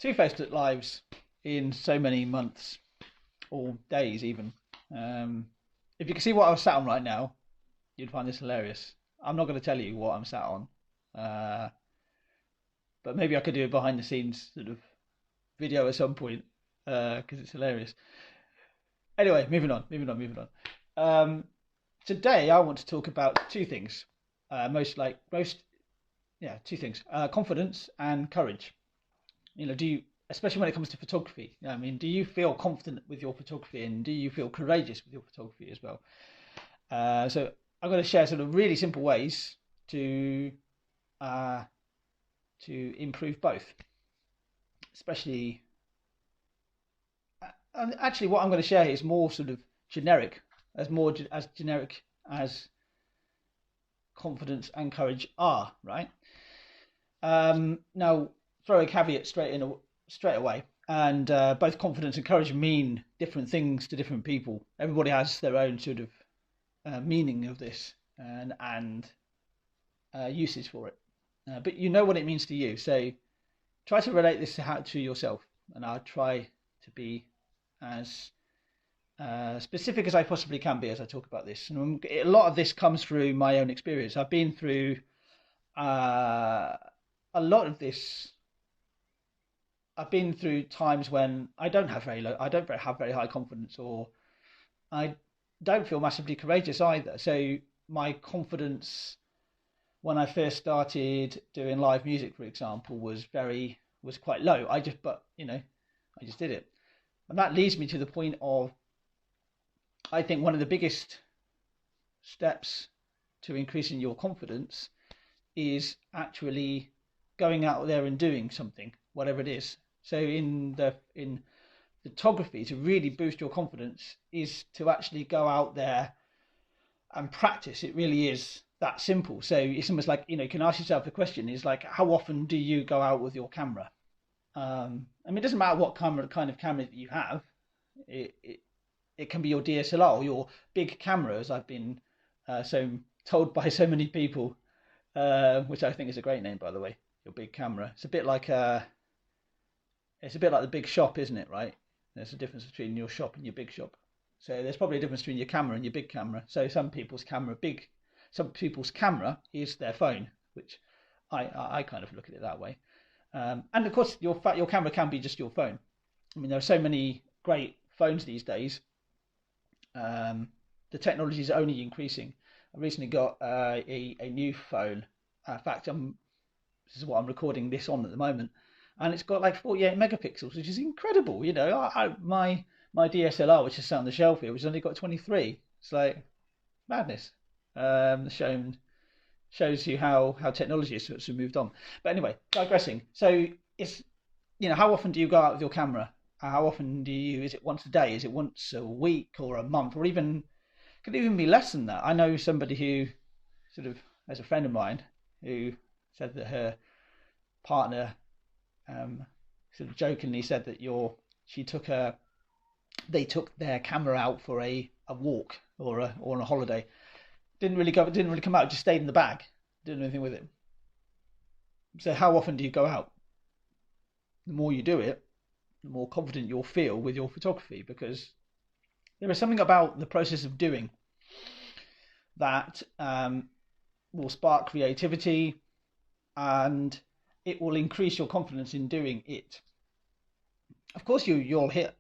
two-faced lives in so many months or days even. If you can see what I was sat on right now, you'd find this hilarious. I'm not going to tell you what I'm sat on, but maybe I could do a behind the scenes sort of video at some point because it's hilarious. Anyway, moving on. Um, Today I want to talk about two things. Two things: confidence and courage. Do you, especially when it comes to photography? I mean, do you feel confident with your photography, and do you feel courageous with your photography as well? So I'm going to share sort of really simple ways to uh, improve both, especially. And actually, what I'm going to share here is more sort of generic, as generic as confidence and courage are, right? Now, throw a caveat straight away, and both confidence and courage mean different things to different people. Everybody has their own sort of meaning of this and uses for it, but you know what it means to you. So try to relate this to yourself, and I'll try to be as specific as I possibly can be as I talk about this. And a lot of this comes through my own experience. I've been through a lot of this. I've been through times when I don't have very high confidence, or I don't feel massively courageous either. So my confidence when I first started doing live music, for example, was quite low. I just did it. And that leads me to the point of, I think one of the biggest steps to increasing your confidence is actually going out there and doing something, whatever it is. So in photography, to really boost your confidence is to actually go out there and practice. It really is that simple. So it's almost like, you can ask yourself the question is like, how often do you go out with your camera? I mean, it doesn't matter what kind of camera that you have. It can be your DSLR or your big camera, as I've been so told by so many people, which I think is a great name, by the way. Your big camera. It's a bit like the big shop, isn't it? Right? There's a difference between your shop and your big shop. So there's probably a difference between your camera and your big camera. So some people's camera is their phone, which I kind of look at it that way. And of course, your camera can be just your phone. I mean, there are so many great phones these days. The technology is only increasing. I recently got a new phone. In fact, this is what I'm recording this on at the moment, and it's got like 48 megapixels, which is incredible. My DSLR, which is sat on the shelf here, which has only got 23. It's like madness. Shows you how technology has sort of moved on. But anyway, digressing. So it's, how often do you go out with your camera? How often is it once a day? Is it once a week or a month, or could even be less than that? I know somebody who sort of, as a friend of mine, who said that her partner sort of jokingly said that they took their camera out for a walk or on a holiday. Didn't really come out, just stayed in the bag. Didn't do anything with it. So how often do you go out? The more you do it, the more confident you'll feel with your photography, because there is something about the process of doing that will spark creativity, and it will increase your confidence in doing it. Of course, you'll hit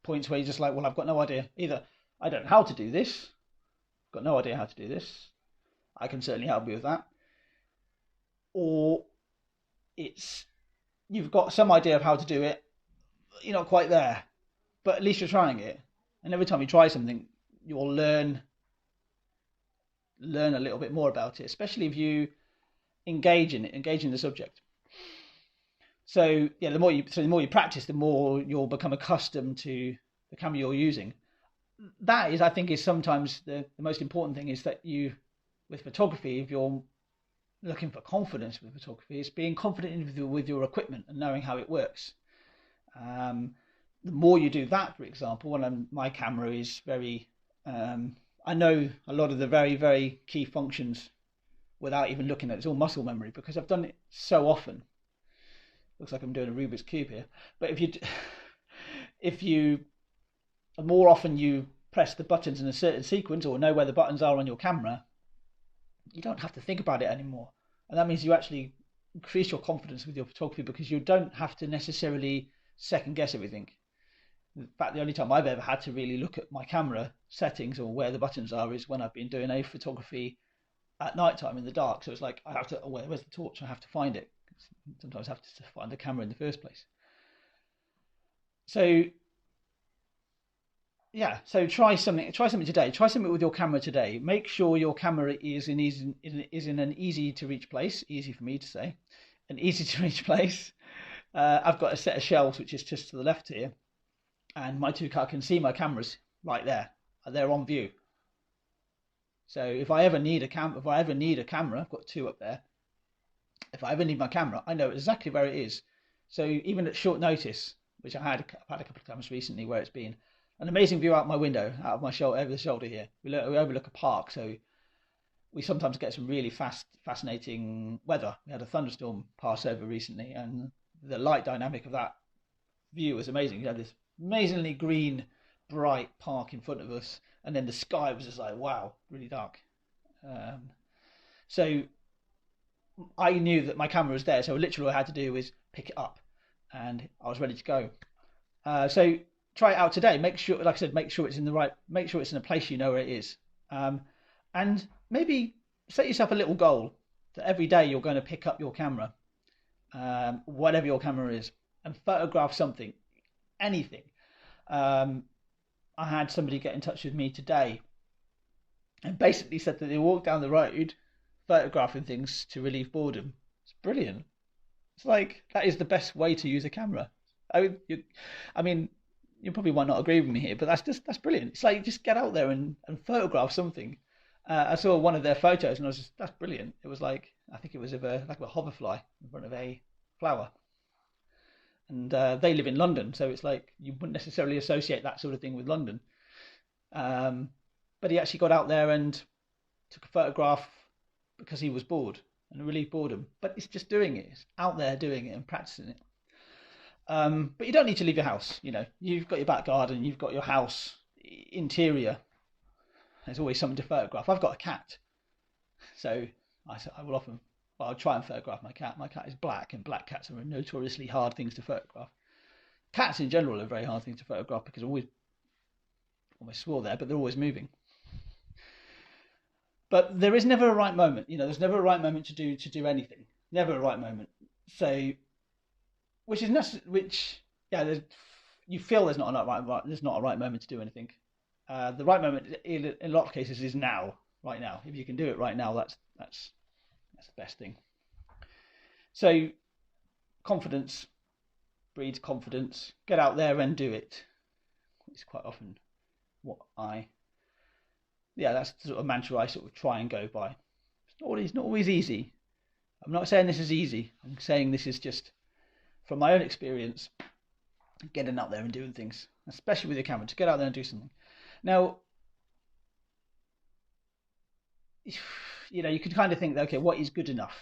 points where you're just like, well, I've got no idea. Either I don't know how to do this, got no idea how to do this, I can certainly help you with that, or you've got some idea of how to do it, you're not quite there, but at least you're trying it. And every time you try something, you'll learn a little bit more about it, especially if you engage in the subject. So yeah, the more you practice, the more you'll become accustomed to the camera you're using. That is, I think, is sometimes the most important thing, is that with photography, if you're looking for confidence with photography, is being confident with your equipment and knowing how it works. The more you do that, for example, when my camera is very, I know a lot of the very, very key functions without even looking at it. It's all muscle memory, because I've done it so often. Looks like I'm doing a Rubik's cube here. But if you more often you press the buttons in a certain sequence or know where the buttons are on your camera, you don't have to think about it anymore. And that means you actually increase your confidence with your photography because you don't have to necessarily second guess everything. In fact, the only time I've ever had to really look at my camera settings or where the buttons are is when I've been doing a photography at night time in the dark. So it's like I have to, where's the torch? I have to find it. Sometimes I have to find the camera in the first place. So yeah, so try something today. Try something with your camera today. Make sure your camera is in an easy to reach place. Easy for me to say, an easy to reach place. I've got a set of shelves which is just to the left here, and my I can see my cameras right there. They're on view. So if I ever need a camera, I've got two up there. If I ever need my camera, I know exactly where it is. So even at short notice, which I've had a couple of times recently, where it's been an amazing view out my window, out of my shoulder, over the shoulder here. We overlook a park, so we sometimes get some really fascinating weather. We had a thunderstorm pass over recently, and the light dynamic of that view was amazing. You had this amazingly green, bright park in front of us, and then the sky was just like, wow, really dark. So I knew that my camera was there, so literally all I had to do was pick it up, and I was ready to go. So try it out today. Make sure, like I said, make sure it's in a place you know where it is. And maybe set yourself a little goal that every day you're going to pick up your camera, whatever your camera is, and photograph something, anything. I had somebody get in touch with me today and basically said that they walked down the road photographing things to relieve boredom. It's brilliant. It's like, that is the best way to use a camera. I mean, you probably might not agree with me here, but that's brilliant. It's like, just get out there and photograph something. I saw one of their photos and I was just, that's brilliant. It was like, I think it was of a hoverfly in front of a flower. And they live in London, so it's like you wouldn't necessarily associate that sort of thing with London. But he actually got out there and took a photograph because he was bored and relieved boredom. But it's just doing it. It's out there doing it and practicing it. But you don't need to leave your house. You know, you've got your back garden, you've got your house interior. There's always something to photograph. I've got a cat, so I will often, I'll try and photograph my cat. My cat is black, and black cats are notoriously hard things to photograph. Cats in general are very hard things to photograph because they're always, almost swore there, but they're always moving. But there is never a right moment. You know, there's never a right moment to do anything. Never a right moment. So, you feel there's not a right moment to do anything. The right moment in a lot of cases is now, right now. If you can do it right now, that's the best thing. So, confidence breeds confidence. Get out there and do it. It's quite often that's the sort of mantra I sort of try and go by. It's not always easy. I'm not saying this is easy. I'm saying this is just from my own experience, getting out there and doing things, especially with your camera, to get out there and do something. Now, you know, you could kind of think, okay, what is good enough?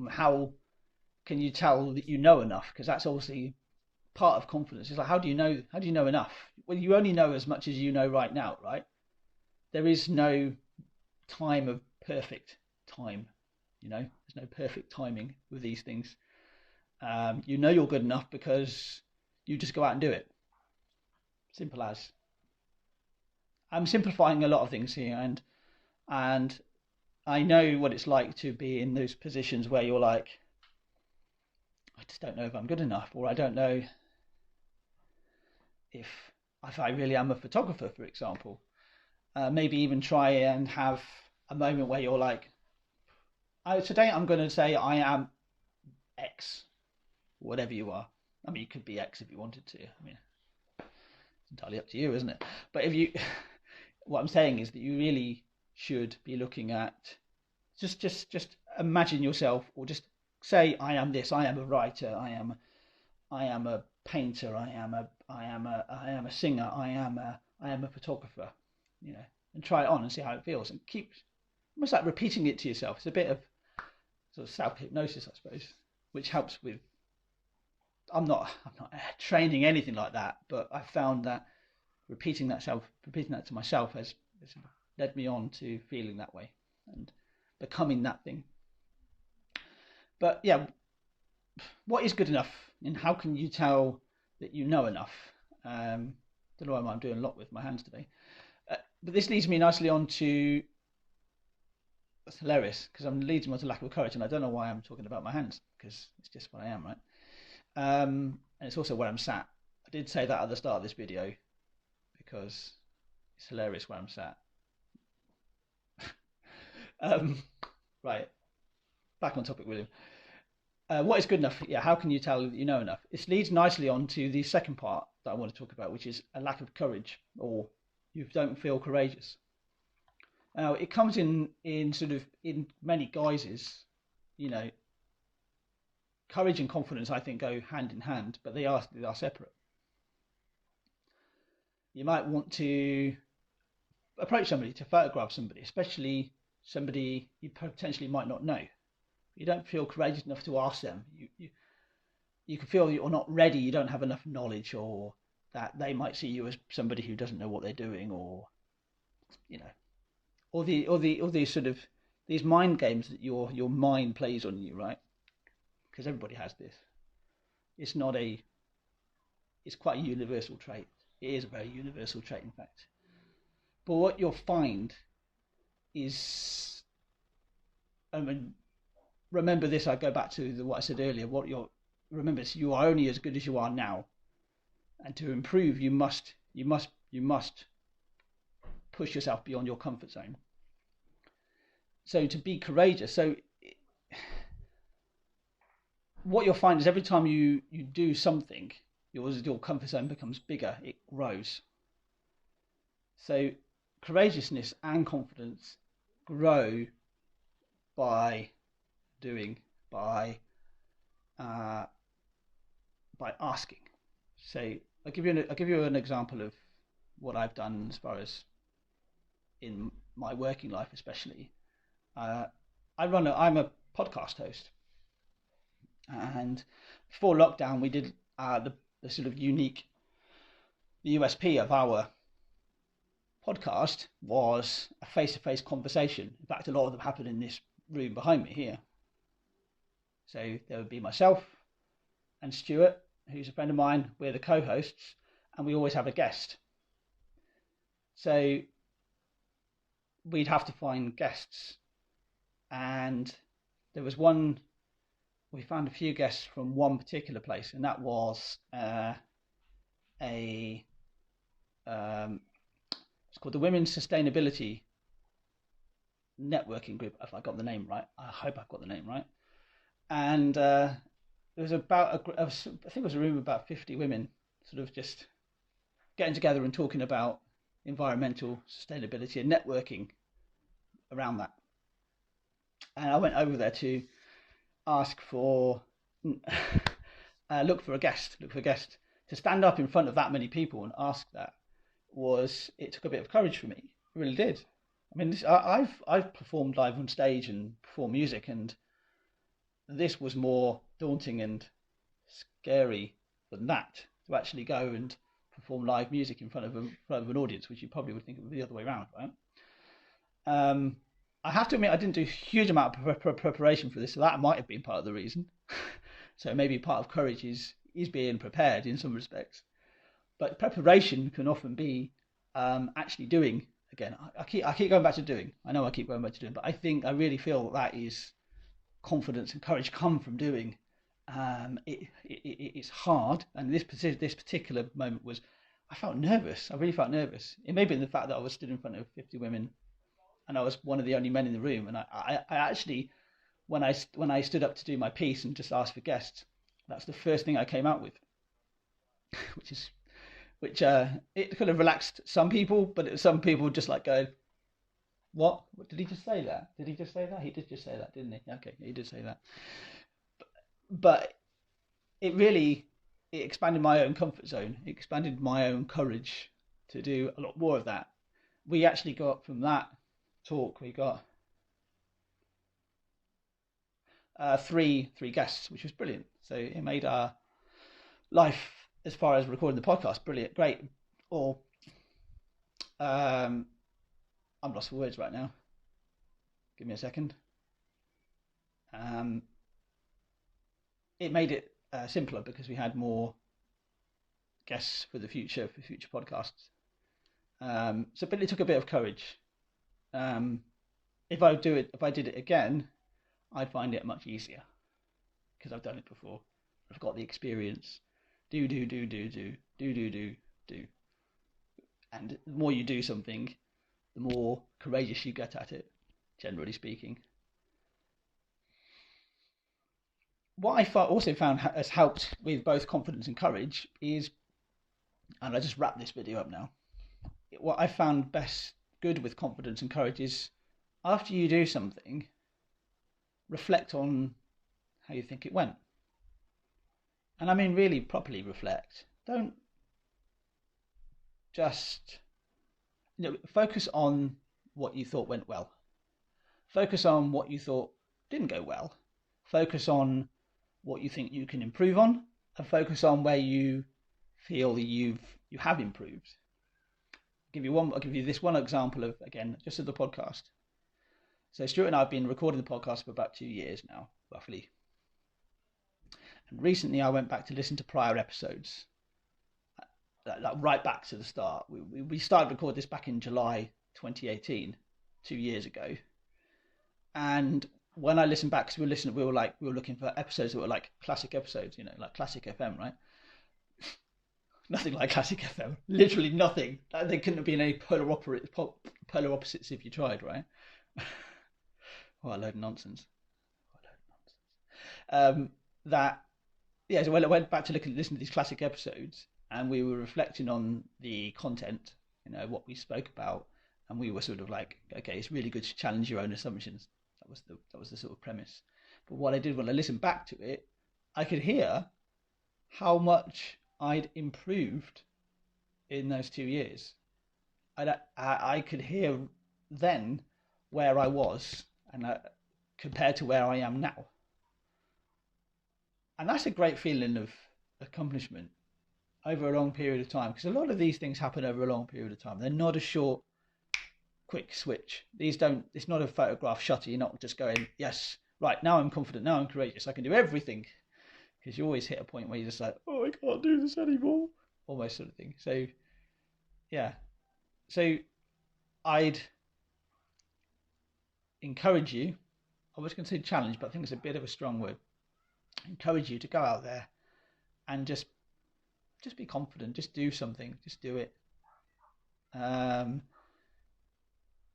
How can you tell that you know enough? Because that's obviously part of confidence. It's like, how do you know enough? Well, you only know as much as you know right now, right? There is no time of perfect time. You know, there's no perfect timing with these things. You know you're good enough because you just go out and do it. Simple as. I'm simplifying a lot of things here, and I know what it's like to be in those positions where you're like, I just don't know if I'm good enough, or I don't know if I really am a photographer, for example. Maybe even try and have a moment where you're like, today I'm going to say I am X, whatever you are. I mean, you could be X if you wanted to. I mean, it's entirely up to you, isn't it? But what I'm saying is that you really should be looking at, just imagine yourself, or just say, I am this. I am a writer. I am a painter. I am a singer. I am a photographer. You know, and try it on and see how it feels, and keep almost like repeating it to yourself. It's a bit of sort of self-hypnosis, I suppose, which helps with I'm not training anything like that, but I found that repeating that to myself has led me on to feeling that way and becoming that thing. But yeah, what is good enough, and how can you tell that you know enough? Don't know why I'm doing a lot with my hands today, but this leads me nicely on to. That's hilarious because I'm leading on to lack of courage, and I don't know why I'm talking about my hands because it's just what I am, right? And it's also where I'm sat. I did say that at the start of this video because it's hilarious where I'm sat. Right, back on topic, William. What is good enough? Yeah, how can you tell that you know enough? This leads nicely on to the second part that I want to talk about, which is a lack of courage, or you don't feel courageous. Now, it comes in sort of in many guises. You know, courage and confidence, I think, go hand in hand, but they are separate. You might want to approach somebody to photograph somebody, especially somebody you potentially might not know. You don't feel courageous enough to ask them. You can feel you're not ready. You don't have enough knowledge, or that they might see you as somebody who doesn't know what they're doing, or you know, or these sort of these mind games that your mind plays on you, right? Because everybody has this. It's not a. It's quite a universal trait. It is a very universal trait, in fact. But what you'll find is, I mean, remember this. I go back to what I said earlier. Remember this, you are only as good as you are now, and to improve, you must push yourself beyond your comfort zone. So to be courageous, what you'll find is every time you do something, your comfort zone becomes bigger. It grows. So courageousness and confidence grow by doing, by asking. So I'll give you an example of what I've done as far as in my working life, especially. I'm a podcast host, and before lockdown, we did the sort of unique, the USP of our podcast was a face-to-face conversation. In fact, a lot of them happen in this room behind me here. So there would be myself and Stuart, who's a friend of mine. We're the co-hosts, and we always have a guest. So we'd have to find guests, and there was one. We found a few guests from one particular place, and that was it's called the Women's Sustainability Networking Group. If I got the name right, I hope I've got the name right. And there was about I think it was a room of about 50 women, sort of just getting together and talking about environmental sustainability and networking around that. And I went over there to ask for look for a guest to stand up in front of that many people and ask that. It took a bit of courage for me. It really did. I mean, I've performed live on stage and performed music, and this was more daunting and scary than that, to actually go and perform live music in front of an audience, which you probably would think would be the other way around, right? I have to admit, I didn't do a huge amount of preparation for this, so that might have been part of the reason. So maybe part of courage is being prepared in some respects. But preparation can often be actually doing. Again, I keep going back to doing. I know I keep going back to doing, but I really feel that is confidence and courage come from doing. It's hard, and this particular moment was, I felt nervous. I really felt nervous. It may have been the fact that I was stood in front of 50 women, and I was one of the only men in the room. And I actually, when I stood up to do my piece and just asked for guests, that's the first thing I came out with, which it kind of relaxed some people, but some people just like go, what did he just say that? Did he just say that? He did just say that, didn't he? Okay, he did say that. But it expanded my own comfort zone. It expanded my own courage to do a lot more of that. We actually got from that talk, we got three guests, which was brilliant. So it made our life as far as recording the podcast, brilliant, great. Or I'm lost for words right now. Give me a second. It made it simpler because we had more guests for future podcasts. But it took a bit of courage. If I did it again, I'd find it much easier because I've done it before. I've got the experience. Do. And the more you do something, the more courageous you get at it, generally speaking. What I also found has helped with both confidence and courage is, and I just wrap this video up now, what I found good with confidence and courage is after you do something, reflect on how you think it went. And I mean really properly reflect. Don't just focus on what you thought went well. Focus on what you thought didn't go well. Focus on what you think you can improve on, and focus on where you feel that you have improved. I'll give you this one example of, again, just of the podcast. So Stuart and I have been recording the podcast for about 2 years now, roughly. And recently I went back to listen to prior episodes, like right back to the start. We started recording this back in July 2018, 2 years ago. And when I listened back, because we were looking for episodes that were like classic episodes, like classic FM, right? Nothing like classic FM. Literally nothing. There couldn't have been any polar opposites if you tried, right? What a load of nonsense. So when I went back to listen to these classic episodes, and we were reflecting on the content, what we spoke about, and we were sort of like, okay, it's really good to challenge your own assumptions. That was the sort of premise. But what I did when I listened back to it, I could hear how much I'd improved in those 2 years. I could hear then where I was and compared to where I am now. And that's a great feeling of accomplishment over a long period of time, because a lot of these things happen over a long period of time. They're not a short, quick switch. It's not a photograph shutter. You're not just going, yes, right, now I'm confident, now I'm courageous, I can do everything. Because you always hit a point where you're just like, oh, I can't do this anymore, almost sort of thing. So, yeah. So, I'd encourage you, I was going to say challenge, but I think it's a bit of a strong word. Encourage you to go out there and just be confident, just do something, just do it.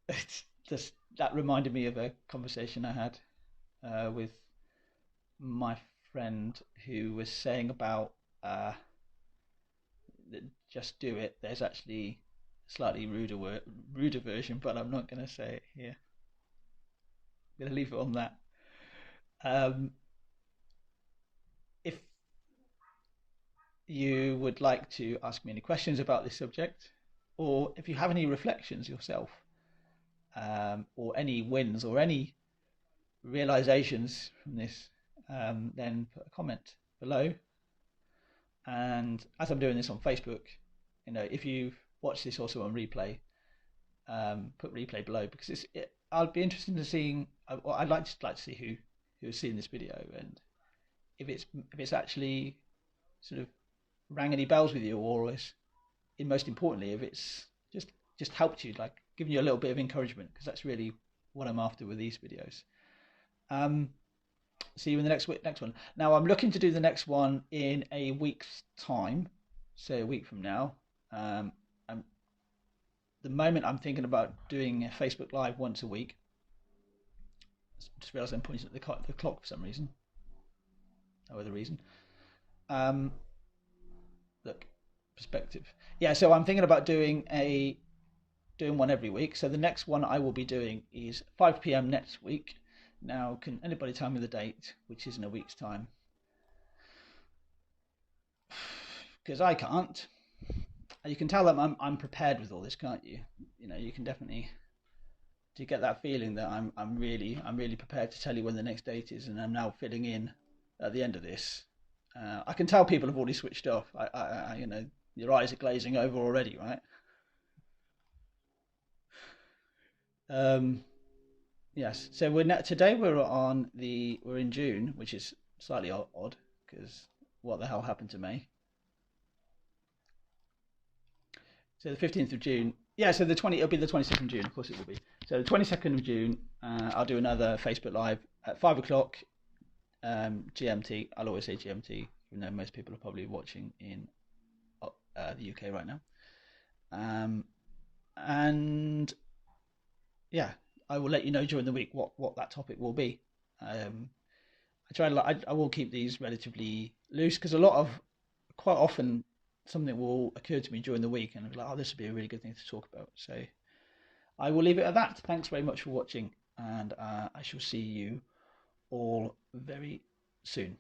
It's just, that reminded me of a conversation I had with my friend who was saying about just do it. There's actually a slightly ruder version, but I'm not going to say it here. I'm going to leave it on that. If you would like to ask me any questions about this subject, or if you have any reflections yourself, or any wins or any realizations from this, then put a comment below. And as I'm doing this on Facebook, if you've watched this also on replay, put replay below, because I'll be interested in seeing. I'd like to see who's seen this video, and if it's actually sort of rang any bells with you, or most importantly, if it's just helped you, like giving you a little bit of encouragement, because that's really what I'm after with these videos. See you in the next one. Now I'm looking to do the next one in a week's time, say a week from now. The moment I'm thinking about doing a Facebook Live once a week. Just realised I'm pointing at the clock for some reason. No other reason. Look, perspective. Yeah, so I'm thinking about doing one every week. So the next one I will be doing is 5 p.m. next week. Now, can anybody tell me the date, which is in a week's time? Because I can't. You can tell that I'm prepared with all this, can't you? You can definitely. Do you get that feeling that I'm really prepared to tell you when the next date is, and I'm now filling in at the end of this. I can tell people have already switched off. Your eyes are glazing over already, right? Um, yes. So today we're in June, which is slightly odd because what the hell happened to May? So the 15th of June. Yeah, so it'll be the 22nd of June, of course it will be. So the 22nd of June, I'll do another Facebook Live at 5 o'clock GMT. I'll always say GMT, even though most people are probably watching in the UK right now. And yeah, I will let you know during the week what that topic will be. I will keep these relatively loose because quite often something will occur to me during the week and I'm like, oh, this would be a really good thing to talk about. So I will leave it at that. Thanks very much for watching, and I shall see you all very soon.